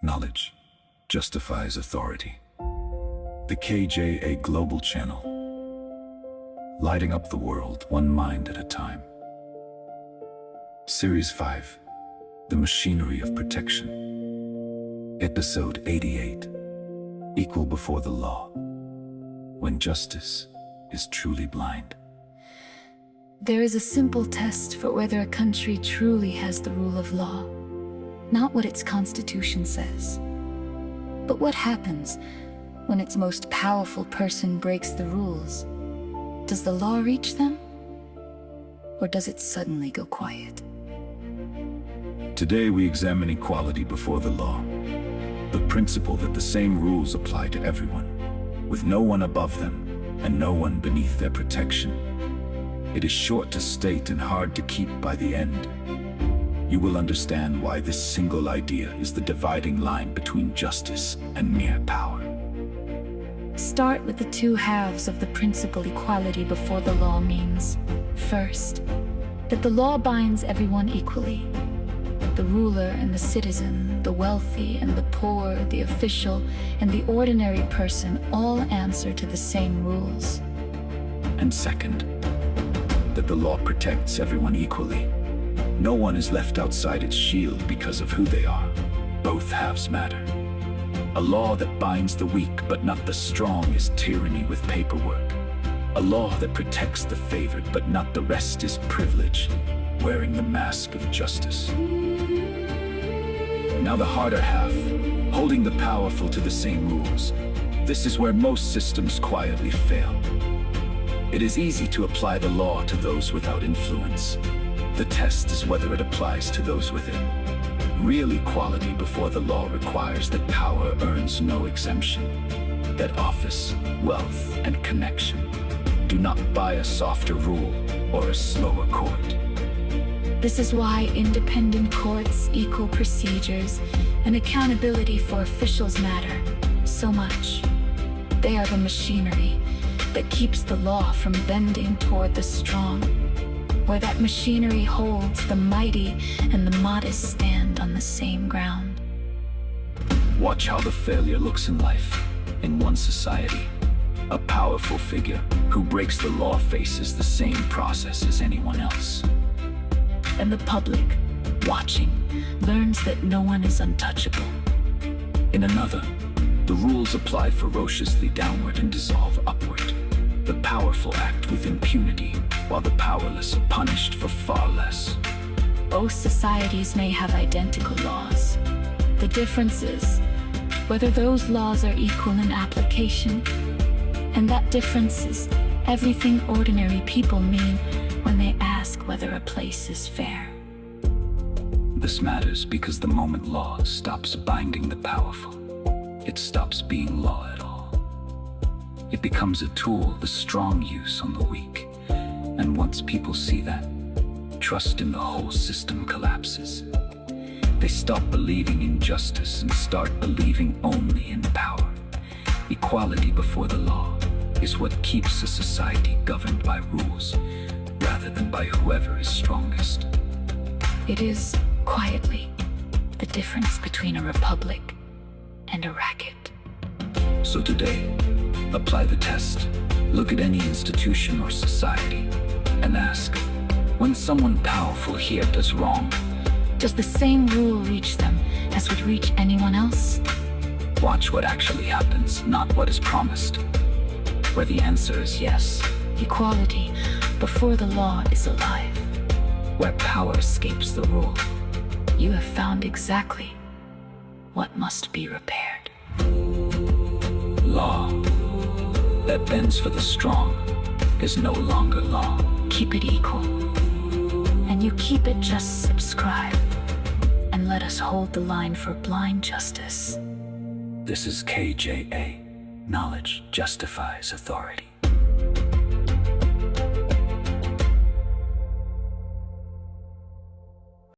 Knowledge justifies authority. The KJA Global Channel, lighting up the world one mind at a time. Series 5, The Machinery of Protection. Episode 88, Equal Before the Law, when justice is truly blind. There is a simple test for whether a country truly has the rule of law. Not what its constitution says, but what happens when its most powerful person breaks the rules. Does the law reach them? Or does it suddenly go quiet? Today we examine equality before the law, the principle that the same rules apply to everyone, with no one above them and no one beneath their protection. It is short to state and hard to keep by the end. You will understand why this single idea is the dividing line between justice and mere power. Start with the two halves of the principle equality before the law means. First, that the law binds everyone equally. The ruler and the citizen, the wealthy and the poor, the official and the ordinary person all answer to the same rules. And second, that the law protects everyone equally. No one is left outside its shield because of who they are. Both halves matter. A law that binds the weak but not the strong is tyranny with paperwork. A law that protects the favored but not the rest is privilege, wearing the mask of justice. Now the harder half, holding the powerful to the same rules. This is where most systems quietly fail. It is easy to apply the law to those without influence. The test is whether it applies to those within. Real equality before the law requires that power earns no exemption, that office, wealth, and connection do not buy a softer rule or a slower court. This is why independent courts, equal procedures, and accountability for officials matter so much. They are the machinery that keeps the law from bending toward the strong. Where that machinery holds, the mighty and the modest stand on the same ground. Watch how the failure looks in life, in one society. A powerful figure who breaks the law faces the same process as anyone else. And the public, watching, learns that no one is untouchable. In another, the rules apply ferociously downward and dissolve upward. The powerful act with impunity, while the powerless are punished for far less. Both societies may have identical laws. The difference is whether those laws are equal in application. And that difference is everything ordinary people mean when they ask whether a place is fair. This matters because the moment law stops binding the powerful, it stops being law at all. It becomes a tool the strong use on the weak. And once people see that, trust in the whole system collapses. They stop believing in justice and start believing only in power. Equality before the law is what keeps a society governed by rules, rather than by whoever is strongest. It is, quietly, the difference between a republic and a racket. So today, apply the test. Look at any institution or society and ask, when someone powerful here does wrong, does the same rule reach them as would reach anyone else? Watch what actually happens, not what is promised. Where the answer is yes. Equality before the law is alive. Where power escapes the rule. You have found exactly what must be repaired. Law that bends for the strong is no longer law. Keep it equal. And you keep it, just subscribe. And let us hold the line for blind justice. This is KJA. Knowledge justifies authority.